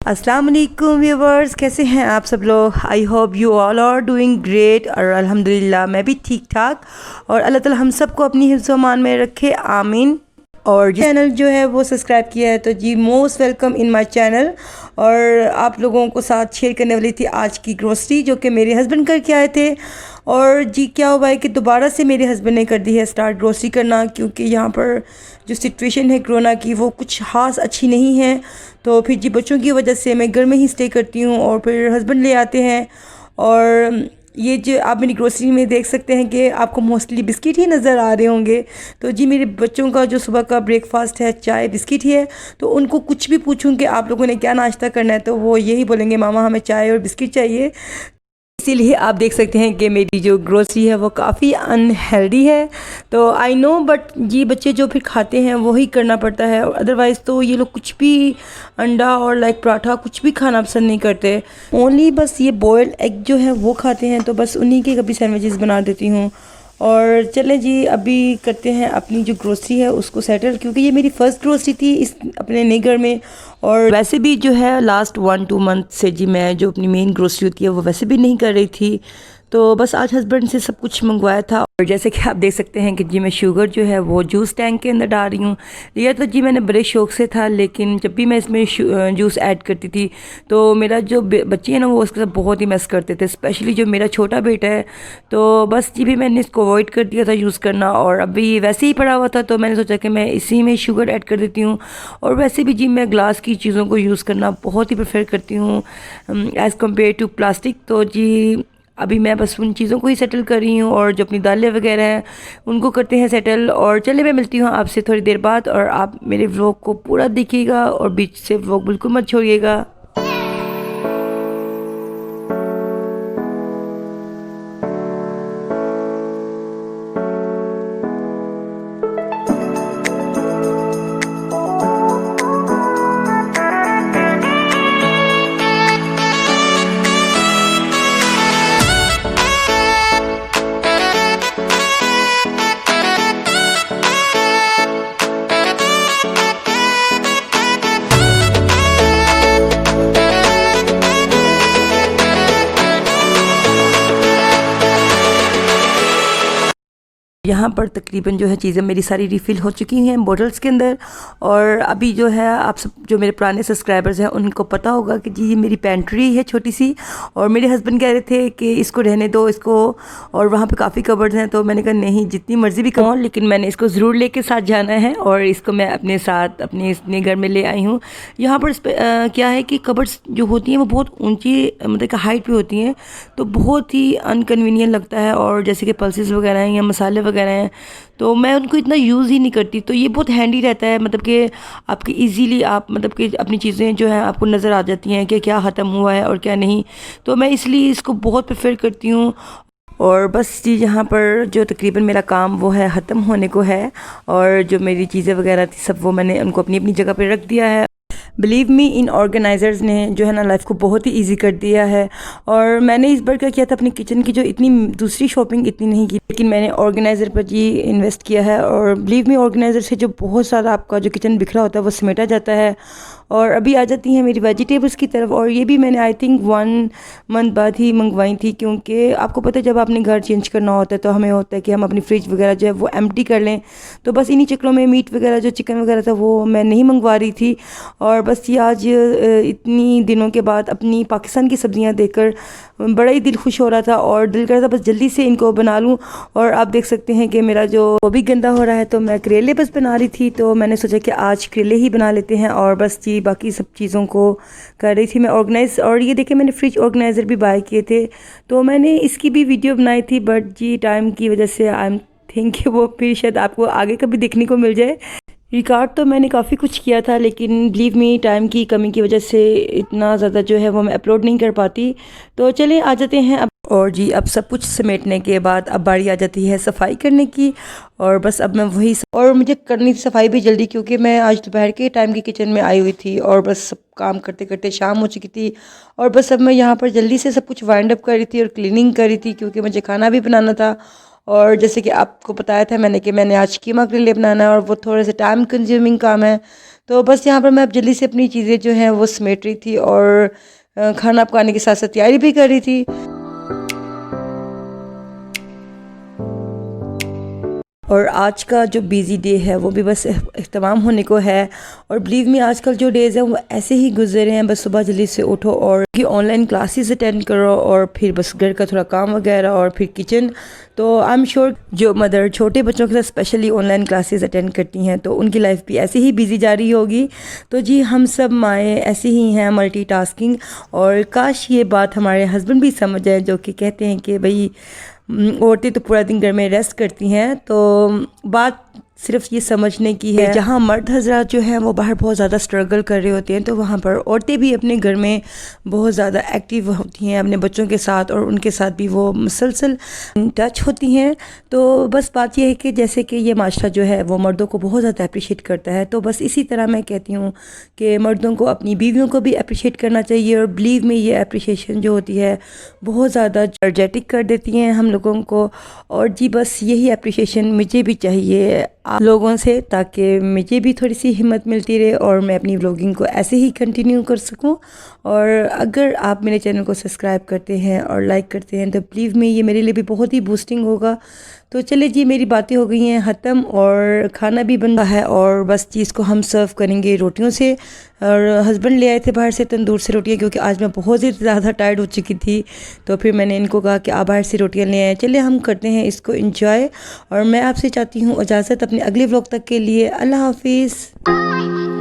अस्सलाम वालेकुम व्यूवर्स, कैसे हैं आप सब लोग। I hope you all are doing great और अल्हम्दुलिल्लाह मैं भी ठीक ठाक। और अल्लाह ताला हम सबको अपनी हिफ्ज़ व अमान में रखे, आमीन। और चैनल जो है वो सब्सक्राइब किया है तो जी most welcome in my channel. और आप लोगों को साथ शेयर करने वाली थी आज की ग्रोसरी जो कि मेरे हस्बैंड करके आए थे। और जी क्या हुआ है कि दोबारा से मेरे हस्बैंड ने कर दी है स्टार्ट ग्रोसरी करना, क्योंकि यहाँ पर जो सिचुएशन है कोरोना की वो कुछ खास अच्छी नहीं है। तो फिर जी बच्चों की वजह से मैं घर में ही स्टे करती हूँ और फिर हस्बैंड ले आते हैं। और ये जो आप मेरी ग्रोसरी में देख सकते हैं कि आपको मोस्टली बिस्किट ही नज़र आ रहे होंगे। तो जी मेरे बच्चों का जो सुबह का ब्रेकफास्ट है चाय बिस्किट ही है। तो उनको कुछ भी पूछूं कि आप लोगों ने क्या नाश्ता करना है तो वो यही बोलेंगे मामा हमें चाय और बिस्किट चाहिए। इसीलिए आप देख सकते हैं कि मेरी जो ग्रोसरी है वो काफ़ी अनहेल्दी है। तो आई नो बट ये बच्चे जो फिर खाते हैं वही करना पड़ता है, और अदरवाइज़ तो ये लोग कुछ भी अंडा और लाइक पराठा कुछ भी खाना पसंद नहीं करते। ओनली बस ये बॉयल्ड एग जो है वो खाते हैं, तो बस उन्हीं के कभी सैंडविचेस बना देती हूँ। और चलें जी अभी करते हैं अपनी जो ग्रोसरी है उसको सेटल, क्योंकि ये मेरी फ़र्स्ट ग्रोसरी थी इस अपने नए घर में। और वैसे भी जो है लास्ट 1-2 मंथ से जी मैं जो अपनी मेन ग्रोसरी होती है वो वैसे भी नहीं कर रही थी। तो बस आज हस्बैंड से सब कुछ मंगवाया था। और जैसे कि आप देख सकते हैं कि जी मैं शुगर जो है वो जूस टैंक के अंदर डाल रही हूँ। लिया तो जी मैंने बड़े शौक से था, लेकिन जब भी मैं इसमें जूस ऐड करती थी तो मेरा जो बच्चे हैं ना वो उसके साथ बहुत ही मैस करते थे, स्पेशली जो मेरा छोटा बेटा है। तो बस जी भी मैंने इसको अवॉइड कर दिया था यूज़ करना, और अभी वैसे ही पड़ा हुआ था तो मैंने सोचा कि मैं इसी में शुगर ऐड कर देती हूँ। और वैसे भी जी मैं ग्लास की चीज़ों को यूज़ करना बहुत ही प्रेफर करती हूँ एज़ कम्पेयर टू प्लास्टिक। तो जी अभी मैं बस उन चीज़ों को ही सेटल कर रही हूँ, और जो अपनी दालें वगैरह हैं उनको करते हैं सेटल। और चले मैं मिलती हूँ आपसे थोड़ी देर बाद, और आप मेरे व्लॉग को पूरा देखिएगा और बीच से व्लॉग बिल्कुल मत छोड़िएगा। यहाँ पर तकरीबन जो है चीज़ें मेरी सारी रिफ़िल हो चुकी हैं बॉटल्स के अंदर। और अभी जो है आप सब जो मेरे पुराने सब्सक्राइबर्स हैं उनको पता होगा कि जी ये मेरी पेंट्री है छोटी सी। और मेरे हस्बैंड कह रहे थे कि इसको रहने दो इसको, और वहाँ पे काफ़ी कबर्ड्स हैं। तो मैंने कहा नहीं, जितनी मर्ज़ी भी कमाओ लेकिन मैंने इसको ज़रूर लेके साथ जाना है, और इसको मैं अपने साथ अपने घर में ले आई हूँ। यहाँ पर क्या है कि कबर्ड्स जो होती हैं वो बहुत ऊँची मतलब कि हाइट पे होती हैं, तो बहुत ही अनकन्वीनियंट लगता है। और जैसे कि पल्सेस वगैरह हैं या मसाले वगैरह हैं तो मैं उनको इतना यूज़ ही नहीं करती। तो ये बहुत हैंडी रहता है, मतलब कि आपके इजीली आप मतलब कि अपनी चीज़ें जो है आपको नज़र आ जाती हैं कि क्या ख़त्म हुआ है और क्या नहीं। तो मैं इसलिए इसको बहुत प्रेफर करती हूँ। और बस जी यहाँ पर जो तकरीबन मेरा काम वो है ख़त्म होने को है, और जो मेरी चीज़ें वगैरह थी सब वो मैंने उनको अपनी अपनी जगह पर रख दिया है। बिलीव मी इन ऑर्गेनाइज़र्स ने जो है ना लाइफ को बहुत ही इजी कर दिया है। और मैंने इस बार क्या किया था, अपनी किचन की जो इतनी दूसरी शॉपिंग इतनी नहीं की, लेकिन मैंने ऑर्गेनाइज़र पर जी इन्वेस्ट किया है। और बिलीव मी ऑर्गेनाइज़र से जो बहुत सारा आपका जो किचन बिखरा होता है वो समेटा जाता है। और अभी आ जाती हैं मेरी वेजिटेबल्स की तरफ, और ये भी मैंने आई थिंक 1 मंथ बाद ही मंगवाई थी, क्योंकि आपको पता है जब आपने घर चेंज करना होता है तो हमें होता है कि हम अपनी फ्रिज वगैरह जो है वो एम्प्टी कर लें। तो बस इन्हीं चक्रों में मीट वगैरह जो चिकन वगैरह था वो मैं नहीं मंगवा रही थी। और बस ये आज इतनी दिनों के बाद अपनी पाकिस्तान की सब्ज़ियां देखकर बड़ा ही दिल खुश हो रहा था, और दिल कर रहा था बस जल्दी से इनको बना लूं। और आप देख सकते हैं कि मेरा जो वो भी गंदा हो रहा है, तो मैं करेले बस बना रही थी, तो मैंने सोचा कि आज करेले ही बना लेते हैं। और बस जी बाकी सब चीज़ों को कर रही थी मैं ऑर्गेनाइज। और ये देखें मैंने फ्रिज ऑर्गेनाइज़र भी बाय किए थे, तो मैंने इसकी भी वीडियो बनाई थी, बट जी टाइम की वजह से आई एम थिंक वो फिर शायद आपको आगे कभी देखने को मिल जाए। रिकॉर्ड तो मैंने काफ़ी कुछ किया था, लेकिन बिलीव मी टाइम की कमी की वजह से इतना ज़्यादा जो है वो मैं अपलोड नहीं कर पाती। तो चलिए आ जाते हैं अब। और जी अब सब कुछ समेटने के बाद अब बारी आ जाती है सफाई करने की। और बस अब मैं वही और मुझे करनी थी सफाई भी जल्दी, क्योंकि मैं आज दोपहर के टाइम की किचन में आई हुई थी, और बस सब काम करते करते शाम हो चुकी थी। और बस अब मैं यहाँ पर जल्दी से सब कुछ वाइंड अप कर रही थी और क्लीनिंग कर रही थी, क्योंकि मुझे खाना भी बनाना था। और जैसे कि आपको बताया था मैंने कि मैंने आज कीमा करेले बनाना है, और वो थोड़े से टाइम कंज्यूमिंग काम है। तो बस यहाँ पर मैं अब जल्दी से अपनी चीज़ें जो हैं वो समेट रही थी और खाना पकाने के साथ साथ तैयारी भी कर रही थी। और आज का जो बिज़ी डे है वो भी बस इख्तिताम होने को है। और बिलीव मी, आजकल जो डेज़ हैं वो ऐसे ही गुजर रहे हैं। बस सुबह जल्दी से उठो और कि ऑनलाइन क्लासेस अटेंड करो और फिर बस घर का थोड़ा काम वगैरह और फिर किचन। तो आई एम श्योर जो मदर छोटे बच्चों के साथ स्पेशली ऑनलाइन क्लासेस अटेंड करती हैं तो उनकी लाइफ भी ऐसे ही बिज़ी जा रही होगी। तो जी, हम सब माएँ ऐसे ही हैं, मल्टीटास्किंग। और काश ये बात हमारे हस्बैंड भी समझ जाए, जो कि कहते हैं कि भाई औरतें तो पूरा दिन घर में रेस्ट करती हैं। तो बात सिर्फ ये समझने की है, जहाँ मर्द हजरात जो हैं वो बाहर बहुत ज़्यादा स्ट्रगल कर रहे होते हैं तो वहाँ पर औरतें भी अपने घर में बहुत ज़्यादा एक्टिव होती हैं अपने बच्चों के साथ, और उनके साथ भी वो मुसलसल टच होती हैं। तो बस बात यह है कि जैसे कि ये माशरा जो है वो मर्दों को बहुत ज़्यादा अप्रिशिएट करता है, तो बस इसी तरह मैं कहती हूँ कि मर्दों को अपनी बीवियों को भी अप्रिशिएट करना चाहिए। और बिलीव में ये अप्रिशिएशन जो होती है बहुत ज़्यादा एनर्जेटिक कर देती हैं हम लोगों को। और जी बस यही अप्रिशिएशन मुझे भी चाहिए आप लोगों से, ताकि मुझे भी थोड़ी सी हिम्मत मिलती रहे और मैं अपनी व्लॉगिंग को ऐसे ही कंटिन्यू कर सकूं। और अगर आप मेरे चैनल को सब्सक्राइब करते हैं और लाइक करते हैं तो बिलीव में ये मेरे लिए भी बहुत ही बूस्टिंग होगा। तो चले जी, मेरी बातें हो गई हैं ख़त्म और खाना भी बन रहा है और बस चीज़ को हम सर्व करेंगे रोटियों से। और हस्बैंड ले आए थे बाहर से तंदूर से रोटियां, क्योंकि आज मैं बहुत ही ज़्यादा टायर्ड हो चुकी थी। तो फिर मैंने इनको कहा कि आप बाहर से रोटियां ले आए, चलिए हम करते हैं इसको इंजॉय। और मैं आपसे चाहती हूँ इजाज़त अपने अगले व्लॉग तक के लिए। अल्लाह हाफिज़।